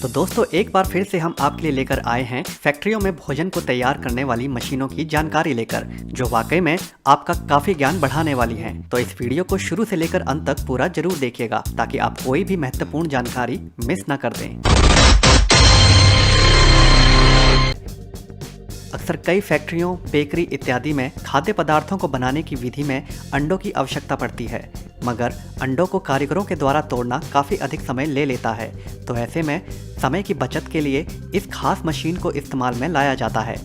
तो दोस्तों एक बार फिर से हम आपके लिए लेकर आए हैं फैक्ट्रियों में भोजन को तैयार करने वाली मशीनों की जानकारी लेकर, जो वाकई में आपका काफी ज्ञान बढ़ाने वाली हैं। तो इस वीडियो को शुरू से लेकर अंत तक पूरा जरूर देखिएगा ताकि आप कोई भी महत्वपूर्ण जानकारी मिस ना कर दें। अक्सर कई फैक्ट्रियों, बेकरी इत्यादि में खाद्य पदार्थों को बनाने की विधि में अंडों की आवश्यकता पड़ती है, मगर अंडों को कारीगरों के द्वारा तोड़ना काफ़ी अधिक समय ले लेता है। तो ऐसे में समय की बचत के लिए इस खास मशीन को इस्तेमाल में लाया जाता है।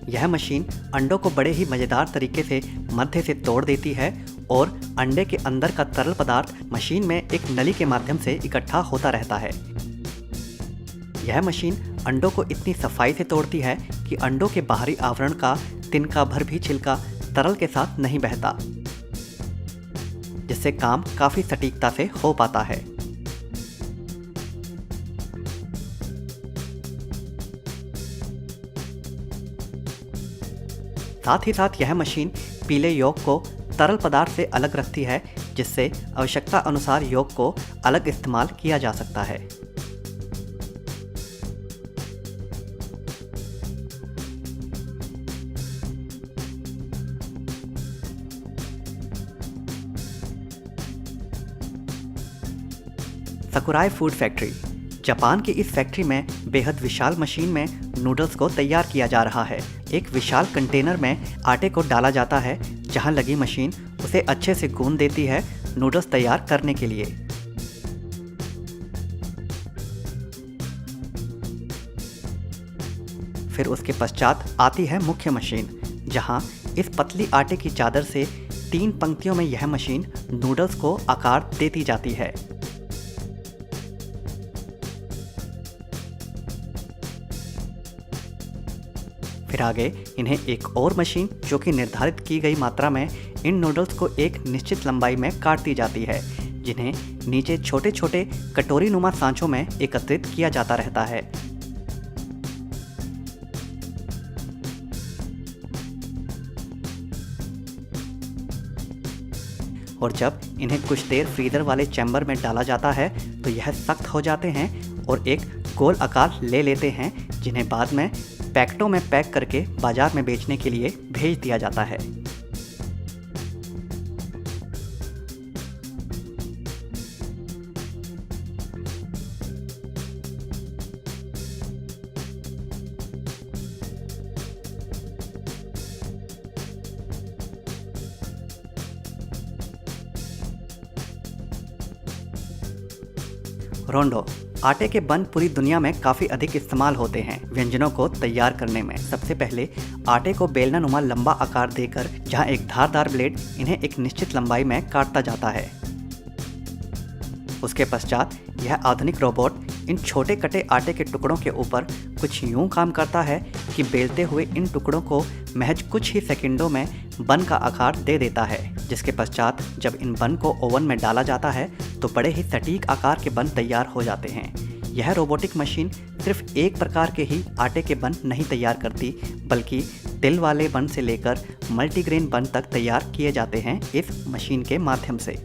यह मशीन अंडों को बड़े ही मज़ेदार तरीके से मध्य से तोड़ देती है और अंडे के अंदर का तरल पदार्थ मशीन में एक नली के माध्यम से इकट्ठा होता रहता है। यह मशीन अंडों को इतनी सफाई से तोड़ती है कि अंडों के बाहरी आवरण का तिनका भर भी छिलका तरल के साथ नहीं बहता, जिससे काम काफी सटीकता से हो पाता है। साथ ही साथ यह मशीन पीले यॉक को तरल पदार्थ से अलग रखती है, जिससे आवश्यकता अनुसार यॉक को अलग इस्तेमाल किया जा सकता है। सकुराई फूड फैक्ट्री। जापान की इस फैक्ट्री में बेहद विशाल मशीन में नूडल्स को तैयार किया जा रहा है। एक विशाल कंटेनर में आटे को डाला जाता है, जहां लगी मशीन उसे अच्छे से गूंद देती है नूडल्स तैयार करने के लिए। फिर उसके पश्चात आती है मुख्य मशीन, जहां इस पतली आटे की चादर से 3 पंक्तियों में यह मशीन नूडल्स को आकार देती जाती है। फिर आगे इन्हें एक और मशीन, जो कि निर्धारित की गई मात्रा में इन नूडल्स को एक निश्चित लंबाई में काटती जाती है, जिन्हें नीचे छोटे छोटे कटोरी नुमा सांचों में एकत्रित किया जाता रहता है। और जब इन्हें कुछ देर फ्रीजर वाले चैम्बर में डाला जाता है तो यह सख्त हो जाते हैं और एक गोल आकार ले लेते हैं, जिन्हें बाद में पैकेटों में पैक करके बाजार में बेचने के लिए भेज दिया जाता है। रोंडो। आटे के बन पूरी दुनिया में काफ़ी अधिक इस्तेमाल होते हैं व्यंजनों को तैयार करने में। सबसे पहले आटे को बेलना नुमा लंबा आकार देकर, जहां एक धारदार ब्लेड इन्हें एक निश्चित लंबाई में काटता जाता है। उसके पश्चात यह आधुनिक रोबोट इन छोटे कटे आटे के टुकड़ों के ऊपर कुछ यूं काम करता है कि बेलते हुए इन टुकड़ों को महज कुछ ही सेकंडों में बन का आकार दे देता है, जिसके पश्चात जब इन बन को ओवन में डाला जाता है तो बड़े ही सटीक आकार के बन तैयार हो जाते हैं। यह रोबोटिक मशीन सिर्फ एक प्रकार के ही आटे के बन नहीं तैयार करती, बल्कि तिल वाले बन से लेकर मल्टीग्रेन बन तक तैयार किए जाते हैं इस मशीन के माध्यम से।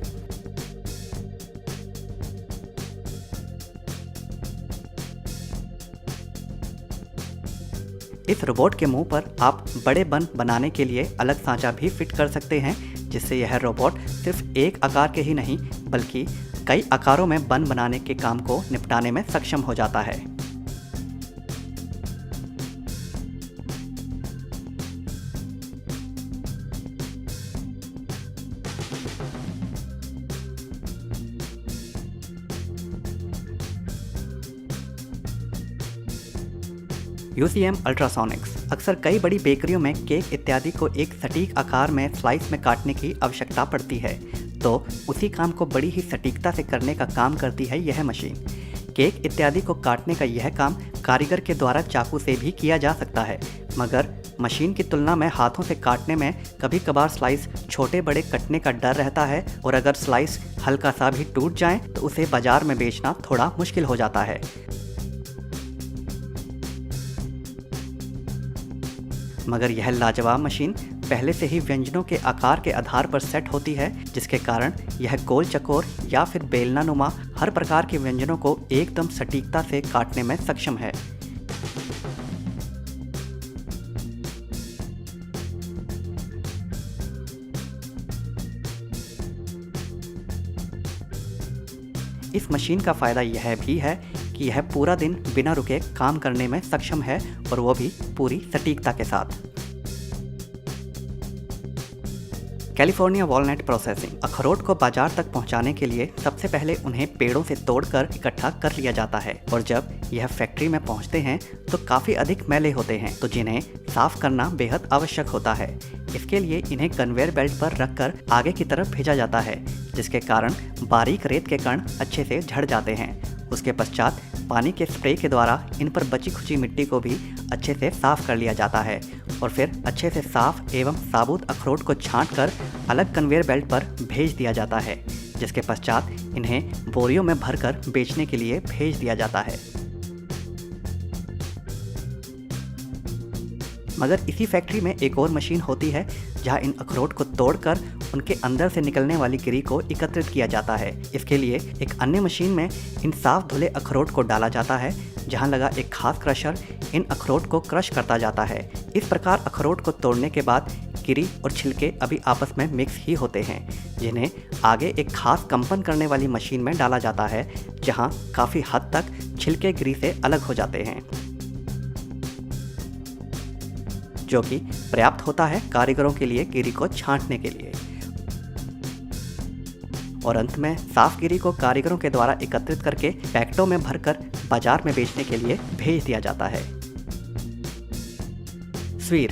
इस रोबोट के मुंह पर आप बड़े बन बनाने के लिए अलग सांचा भी फिट कर सकते हैं, जिससे यह रोबोट सिर्फ एक आकार के ही नहीं बल्कि कई आकारों में बन बनाने के काम को निपटाने में सक्षम हो जाता है। UCM ultrasonics. अक्सर कई बड़ी बेकरियों में केक इत्यादि को एक सटीक आकार में स्लाइस में काटने की आवश्यकता पड़ती है, तो उसी काम को बड़ी ही सटीकता से करने का काम करती है यह मशीन। केक इत्यादि को काटने का यह काम कारीगर के द्वारा चाकू से भी किया जा सकता है, मगर मशीन की तुलना में हाथों से काटने में कभी कभार स्लाइस छोटे बड़े कटने का डर रहता है, और अगर स्लाइस हल्का सा भी टूट जाए तो उसे बाजार में बेचना थोड़ा मुश्किल हो जाता है। मगर यह लाजवाब मशीन पहले से ही व्यंजनों के आकार के आधार पर सेट होती है, जिसके कारण यह गोल चकोर या फिर बेलनानुमा हर प्रकार के व्यंजनों को एकदम सटीकता से काटने में सक्षम है। इस मशीन का फ़ायदा यह भी है कि यह पूरा दिन बिना रुके काम करने में सक्षम है, और वो भी पूरी सटीकता के साथ। California walnut processing. अखरोट को बाजार तक पहुंचाने के लिए सबसे पहले उन्हें पेड़ों से तोड़कर इकट्ठा कर लिया जाता है, और जब यह फैक्ट्री में पहुंचते हैं तो काफ़ी अधिक मैले होते हैं, तो जिन्हें साफ करना बेहद आवश्यक होता है। इसके लिए इन्हें कन्वेयर बेल्ट पर रखकर आगे की तरफ भेजा जाता है, जिसके कारण बारीक रेत के कण अच्छे से झड़ जाते हैं। उसके पश्चात पानी के स्प्रे के द्वारा इन पर बची खुची मिट्टी को भी अच्छे से साफ कर लिया जाता है, और फिर अच्छे से साफ एवं साबुत अखरोट को छांटकर अलग कन्वेयर बेल्ट पर भेज दिया जाता है, जिसके पश्चात इन्हें बोरियों में भरकर बेचने के लिए भेज दिया जाता है। मगर इसी फैक्ट्री में एक और मशीन होती है जहां इन अखरोट को तोड़कर उनके अंदर से निकलने वाली गिरी को एकत्रित किया जाता है। इसके लिए एक अन्य मशीन में इन साफ धुले अखरोट को डाला जाता है, जहां लगा एक खास क्रशर इन अखरोट को क्रश करता जाता है। इस प्रकार अखरोट को तोड़ने के बाद गिरी और छिलके अभी आपस में मिक्स ही होते हैं, जिन्हें आगे एक खास कंपन करने वाली मशीन में डाला जाता है, जहां काफ़ी हद तक छिलके गिरी से अलग हो जाते हैं, जो कि पर्याप्त होता है कारीगरों के लिए गिरी को छांटने के लिए। और अंत में साफ गिरी को कारीगरों के द्वारा एकत्रित करके पैकेटों में भरकर बाजार में बेचने के लिए भेज दिया जाता है। स्वीर।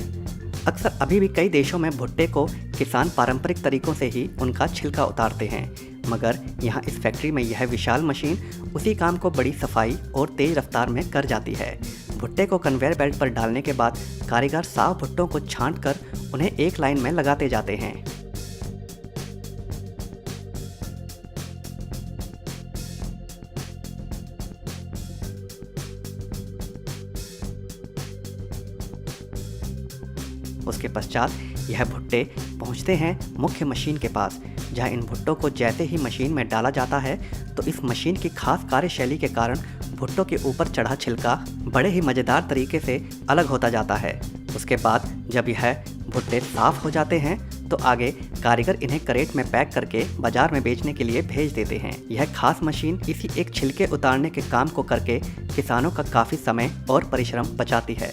अक्सर अभी भी कई देशों में भुट्टे को किसान पारंपरिक तरीकों से ही उनका छिलका उतारते हैं, मगर यहाँ इस फैक्ट्री में यह विशाल मशीन उसी काम को बड़ी सफाई और तेज रफ्तार में कर जाती है। भुट्टे को कन्वेयर बेल्ट पर डालने के बाद कारीगर साफ भुट्टों को छांटकर उन्हें एक लाइन में लगाते जाते हैं। उसके पश्चात यह भुट्टे पहुंचते हैं मुख्य मशीन के पास, जहां इन भुट्टों को जैसे ही मशीन में डाला जाता है तो इस मशीन की खास कार्यशैली के कारण भुट्टों के ऊपर चढ़ा छिलका बड़े ही मज़ेदार तरीके से अलग होता जाता है। उसके बाद जब यह भुट्टे साफ हो जाते हैं तो आगे कारीगर इन्हें करेट में पैक करके बाजार में बेचने के लिए भेज देते हैं। यह खास मशीन इसी एक छिलके उतारने के काम को करके किसानों का काफ़ी समय और परिश्रम बचाती है।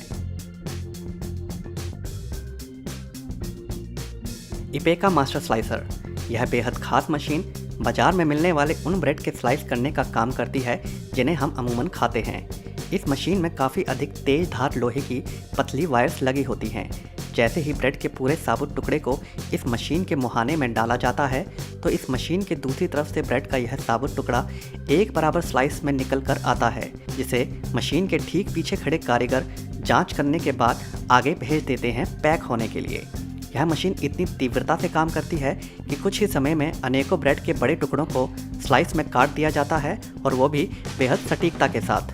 इपेका मास्टर स्लाइसर। यह बेहद खास मशीन बाजार में मिलने वाले उन ब्रेड के स्लाइस करने का काम करती है जिन्हें हम अमूमन खाते हैं। इस मशीन में काफ़ी अधिक तेज धार लोहे की पतली वायर्स लगी होती हैं। जैसे ही ब्रेड के पूरे साबुत टुकड़े को इस मशीन के मुहाने में डाला जाता है तो इस मशीन के दूसरी तरफ से ब्रेड का यह साबुत टुकड़ा एक बराबर स्लाइस में निकल कर आता है, जिसे मशीन के ठीक पीछे खड़े कारीगर जांच करने के बाद आगे भेज देते हैं पैक होने के लिए। यह मशीन इतनी तीव्रता से काम करती है कि कुछ ही समय में अनेकों ब्रेड के बड़े टुकड़ों को स्लाइस में काट दिया जाता है, और वो भी बेहद सटीकता के साथ।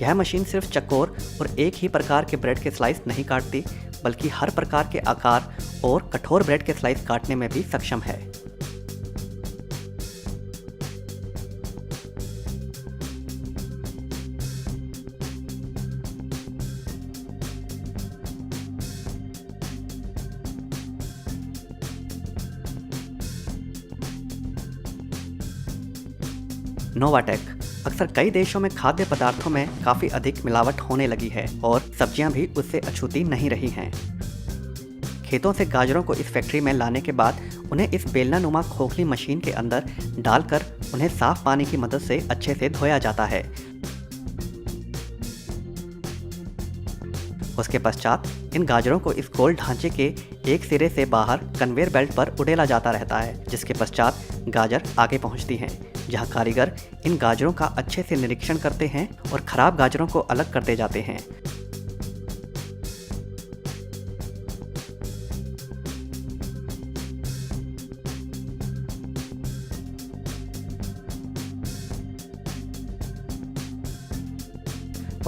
यह मशीन सिर्फ चकोर और एक ही प्रकार के ब्रेड के स्लाइस नहीं काटती, बल्कि हर प्रकार के आकार और कठोर ब्रेड के स्लाइस काटने में भी सक्षम है। नोवाटेक। अक्सर कई देशों में खाद्य पदार्थों में काफ़ी अधिक मिलावट होने लगी है और सब्जियां भी उससे अछूती नहीं रही हैं। खेतों से गाजरों को इस फैक्ट्री में लाने के बाद उन्हें इस बेलनानुमा खोखली मशीन के अंदर डालकर उन्हें साफ पानी की मदद से अच्छे से धोया जाता है। उसके पश्चात इन गाजरों को इस गोल ढांचे के एक सिरे से बाहर कन्वेयर बेल्ट पर उड़ेला जाता रहता है, जिसके पश्चात गाजर आगे पहुंचती हैं, जहां कारीगर इन गाजरों का अच्छे से निरीक्षण करते हैं और खराब गाजरों को अलग करते जाते हैं।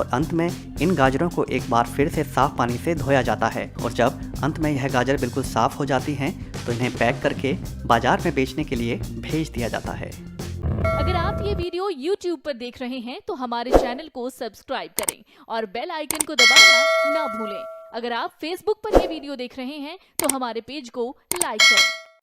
और अंत में इन गाजरों को एक बार फिर से साफ पानी से धोया जाता है और जब अंत में यह गाजर बिल्कुल साफ हो जाती हैं तो इन्हें पैक करके बाजार में बेचने के लिए भेज दिया जाता है। अगर आप ये वीडियो YouTube पर देख रहे हैं तो हमारे चैनल को सब्सक्राइब करें और बेल आइकन को दबाना ना भूलें। अगर आप Facebook पर ये वीडियो देख रहे हैं तो हमारे पेज को लाइक करें।